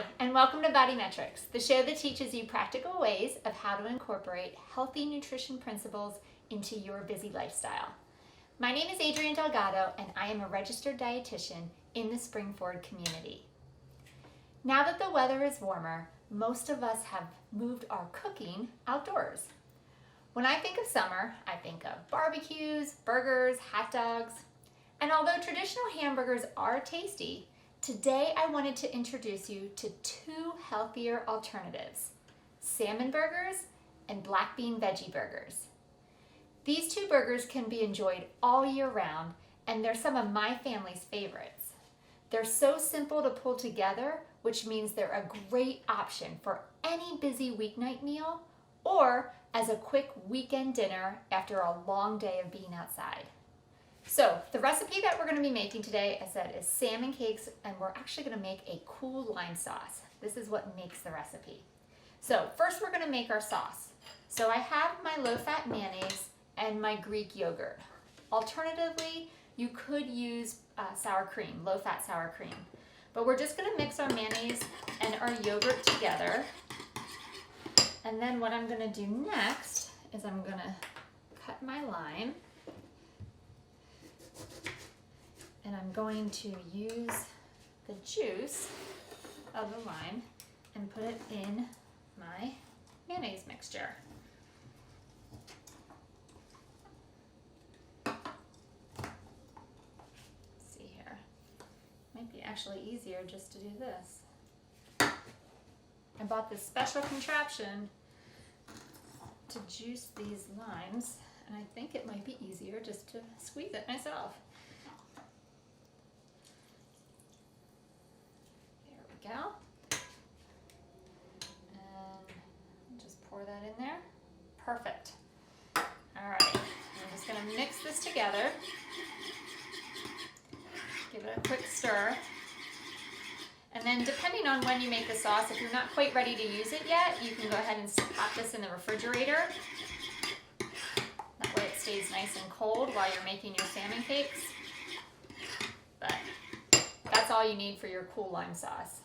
Hi, and welcome to Metrix, the show that teaches you practical ways of how to incorporate healthy nutrition principles into your busy lifestyle. My name is Adrienne Delgado, and I am a registered dietitian in the Springford community. Now that the weather is warmer, most of us have moved our cooking outdoors. When I think of summer, I think of barbecues, burgers, hot dogs, and although traditional hamburgers are tasty, today I wanted to introduce you to two healthier alternatives, Salmon Burgers and Black Bean Veggie Burgers. These two burgers can be enjoyed all year round, and they're some of my family's favorites. They're so simple to pull together, which means they're a great option for any busy weeknight meal or as a quick weekend dinner after a long day of being outside. So the recipe that we're going to be making today, as I said, is salmon cakes, and we're actually going to make a cool lime sauce. This is what makes the recipe. So first we're going to make our sauce. So I have my low-fat mayonnaise and my Greek yogurt. Alternatively, you could use sour cream, low-fat sour cream. But we're just going to mix our mayonnaise and our yogurt together. And then what I'm going to do next is I'm going to cut my lime. And I'm going to use the juice of the lime and put it in my mayonnaise mixture. Let's see here. Might be actually easier just to do this. I bought this special contraption to juice these limes, and I think it might be easier just to squeeze it myself. Go. And just pour that in there. Perfect. All right, I'm just going to mix this together. Give it a quick stir. And then depending on when you make the sauce, if you're not quite ready to use it yet, you can go ahead and pop this in the refrigerator. That way it stays nice and cold while you're making your salmon cakes. But that's all you need for your cool lime sauce.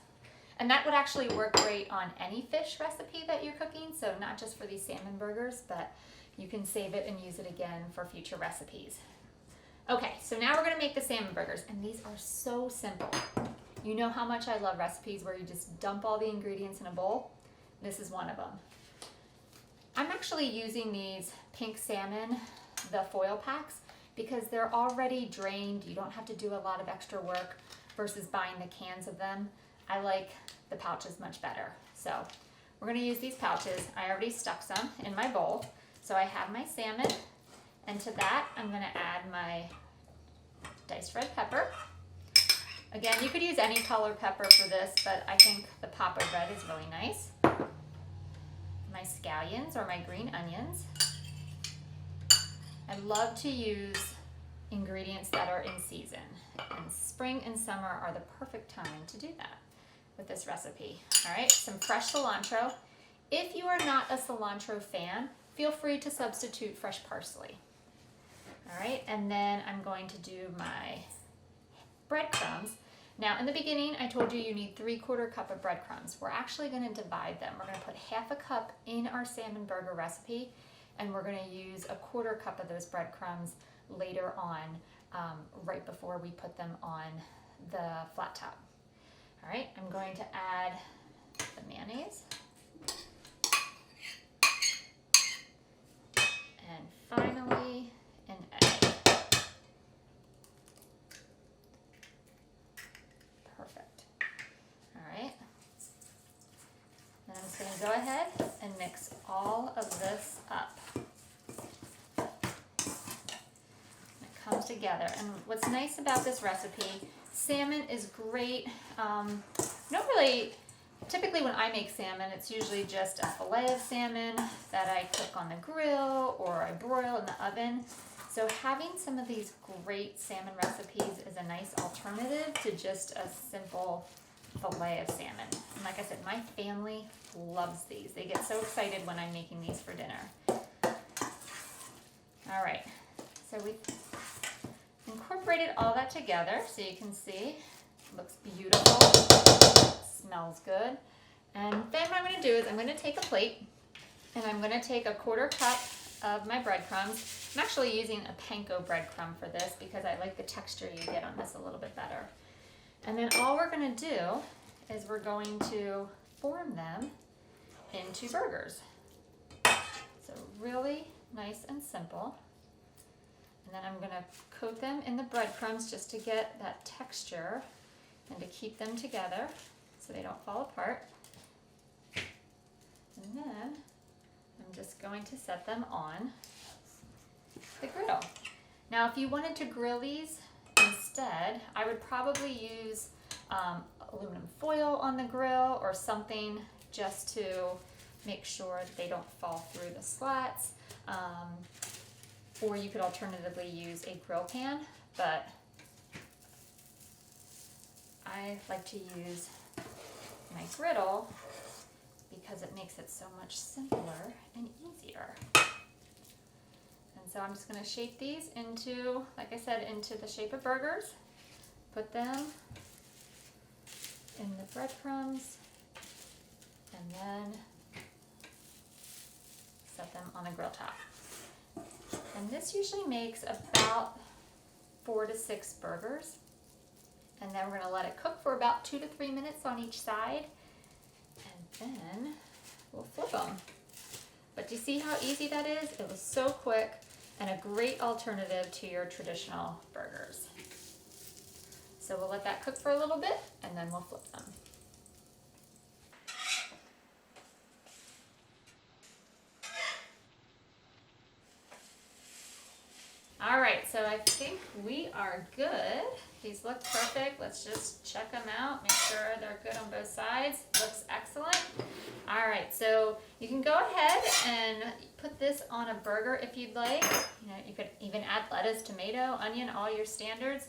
And that would actually work great on any fish recipe that you're cooking, so not just for these salmon burgers, but you can save it and use it again for future recipes. Okay, so now we're going to make the salmon burgers, and these are so simple. You know how much I love recipes where you just dump all the ingredients in a bowl? This is one of them. I'm actually using these pink salmon, the foil packs, because they're already drained. You don't have to do a lot of extra work versus buying the cans of them. I like the pouches much better. So we're going to use these pouches. I already stuck some in my bowl. So I have my salmon, and to that I'm going to add my diced red pepper. Again, you could use any color pepper for this, but I think the pop of red is really nice. My scallions or my green onions. I love to use ingredients that are in season, and spring and summer are the perfect time to do that with this recipe. All right, some fresh cilantro. If you are not a cilantro fan, feel free to substitute fresh parsley. All right, and then I'm going to do my breadcrumbs. Now, in the beginning, I told you you need 3/4 cup of breadcrumbs. We're actually going to divide them. We're going to put 1/2 cup in our salmon burger recipe, and we're going to use 1/4 cup of those breadcrumbs later on, right before we put them on the flat top. All right, I'm going to add the mayonnaise. And finally, an egg. Perfect. All right. Then I'm just going to go ahead and mix all of this up. Comes together. And what's nice about this recipe, salmon is great. Typically when I make salmon, it's usually just a fillet of salmon that I cook on the grill or I broil in the oven. So having some of these great salmon recipes is a nice alternative to just a simple fillet of salmon. And like I said, my family loves these. They get so excited when I'm making these for dinner. All right, so we incorporated all that together so you can see it looks beautiful, smells good. And then what I'm going to do is I'm going to take a plate and I'm going to take a 1/4 cup of my breadcrumbs. I'm actually using a panko breadcrumb for this because I like the texture you get on this a little bit better. And then all we're going to do is we're going to form them into burgers. So really nice and simple. And then I'm going to coat them in the breadcrumbs just to get that texture and to keep them together so they don't fall apart. And then I'm just going to set them on the griddle. Now, if you wanted to grill these instead, I would probably use aluminum foil on the grill or something just to make sure that they don't fall through the slats. Or you could alternatively use a grill pan, but I like to use my griddle because it makes it so much simpler and easier. And so I'm just going to shape these into, like I said, into the shape of burgers. Put them in the breadcrumbs and then set them on the grill top. And this usually makes about 4 to 6 burgers. And then we're going to let it cook for about 2 to 3 minutes on each side. And then we'll flip them. But do you see how easy that is? It was so quick and a great alternative to your traditional burgers. So we'll let that cook for a little bit and then we'll flip them. All right, so I think we are good. These look perfect. Let's just check them out, make sure they're good on both sides. Looks excellent. All right, so you can go ahead and put this on a burger if you'd like. You know, you could even add lettuce, tomato, onion, all your standards.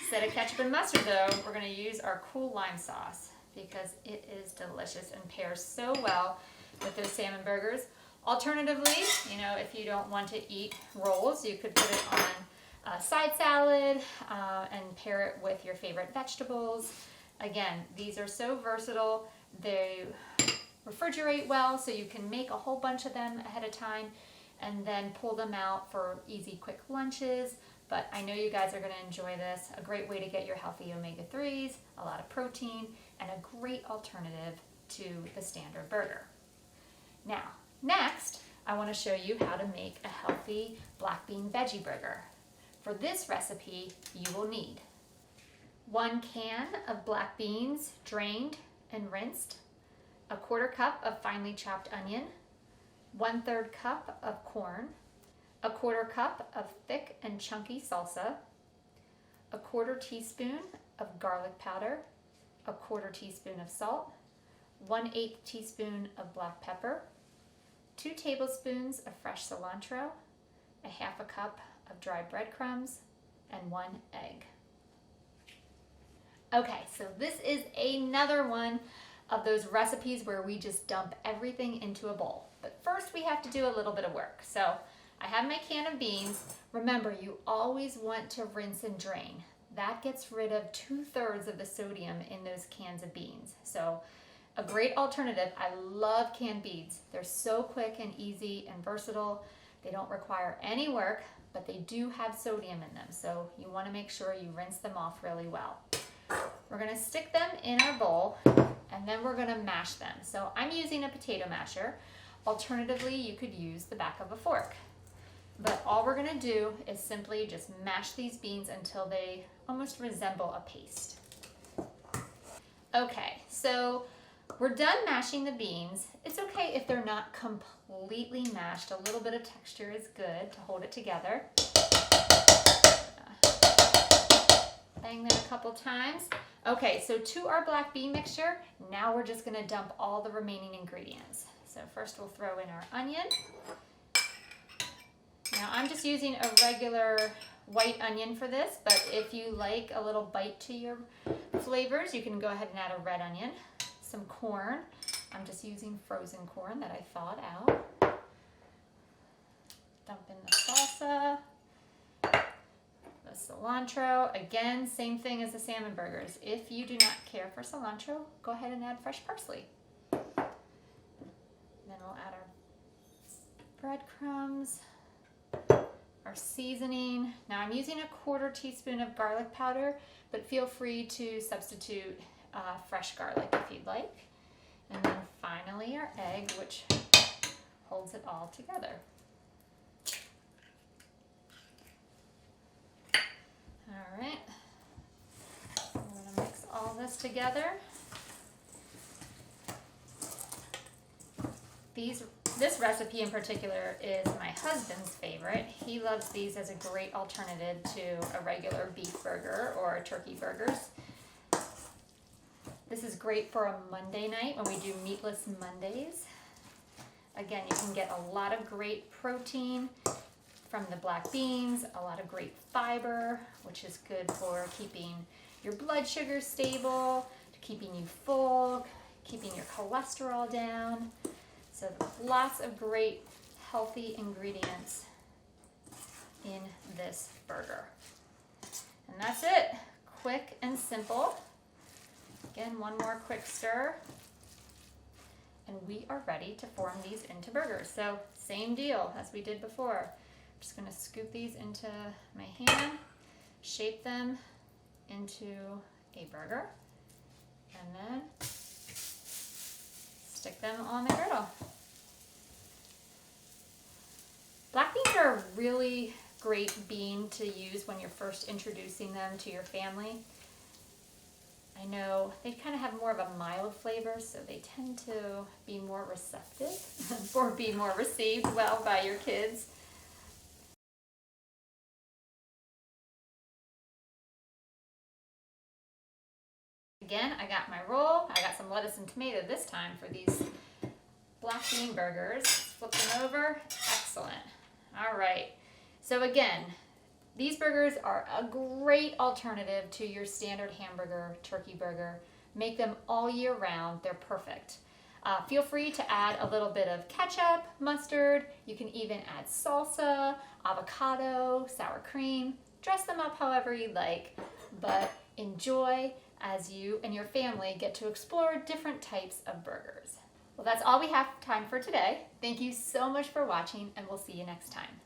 Instead of ketchup and mustard though, we're gonna use our cool lime sauce because it is delicious and pairs so well with those salmon burgers. Alternatively, you know, if you don't want to eat rolls, you could put it on a side salad and pair it with your favorite vegetables. Again, these are so versatile. They refrigerate well, so you can make a whole bunch of them ahead of time and then pull them out for easy, quick lunches. But I know you guys are going to enjoy this. A great way to get your healthy omega-3s, a lot of protein, and a great alternative to the standard burger. Now, next, I want to show you how to make a healthy black bean veggie burger. For this recipe, you will need 1 can of black beans drained and rinsed, a 1/4 cup of finely chopped onion, 1/3 cup of corn, a 1/4 cup of thick and chunky salsa, a 1/4 teaspoon of garlic powder, a 1/4 teaspoon of salt, 1/8 teaspoon of black pepper, 2 tablespoons of fresh cilantro, a 1/2 cup of dried breadcrumbs, and 1 egg. Okay, so this is another one of those recipes where we just dump everything into a bowl. But first we have to do a little bit of work. So I have my can of beans. Remember, you always want to rinse and drain. That gets rid of 2/3 of the sodium in those cans of beans. So a great alternative. I love canned beans. They're so quick and easy and versatile. They don't require any work, but they do have sodium in them. So you want to make sure you rinse them off really well. We're going to stick them in our bowl and then we're going to mash them. So I'm using a potato masher. Alternatively, you could use the back of a fork. But all we're going to do is simply just mash these beans until they almost resemble a paste. Okay, so we're done mashing the beans. It's okay if they're not completely mashed. A little bit of texture is good to hold it together. Bang that a couple times. Okay, so to our black bean mixture, now we're just going to dump all the remaining ingredients. So first we'll throw in our onion. Now I'm just using a regular white onion for this, but if you like a little bite to your flavors, you can go ahead and add a red onion. Some corn. I'm just using frozen corn that I thawed out. Dump in the salsa, the cilantro. Again, same thing as the salmon burgers. If you do not care for cilantro, go ahead and add fresh parsley. Then we'll add our breadcrumbs, our seasoning. Now I'm using a 1/4 teaspoon of garlic powder, but feel free to substitute fresh garlic if you'd like. And then finally our egg, which holds it all together. All right, I'm going to mix all this together. This recipe in particular is my husband's favorite. He loves these as a great alternative to a regular beef burger or turkey burgers. This is great for a Monday night when we do meatless Mondays. Again, you can get a lot of great protein from the black beans, a lot of great fiber, which is good for keeping your blood sugar stable, keeping you full, keeping your cholesterol down. So lots of great healthy ingredients in this burger. And that's it. Quick and simple. Again, one more quick stir. And we are ready to form these into burgers. So same deal as we did before. I'm just going to scoop these into my hand, shape them into a burger, and then stick them on the griddle. Black beans are a really great bean to use when you're first introducing them to your family. I know they kind of have more of a mild flavor, so they tend to be more receptive or be more received well by your kids. Again, I got my roll. I got some lettuce and tomato this time for these black bean burgers. Flip them over. Excellent. All right. So again, these burgers are a great alternative to your standard hamburger, turkey burger. Make them all year round. They're perfect. Feel free to add a little bit of ketchup, mustard. You can even add salsa, avocado, sour cream. Dress them up however you'd like, but enjoy as you and your family get to explore different types of burgers. Well, that's all we have time for today. Thank you so much for watching, and we'll see you next time.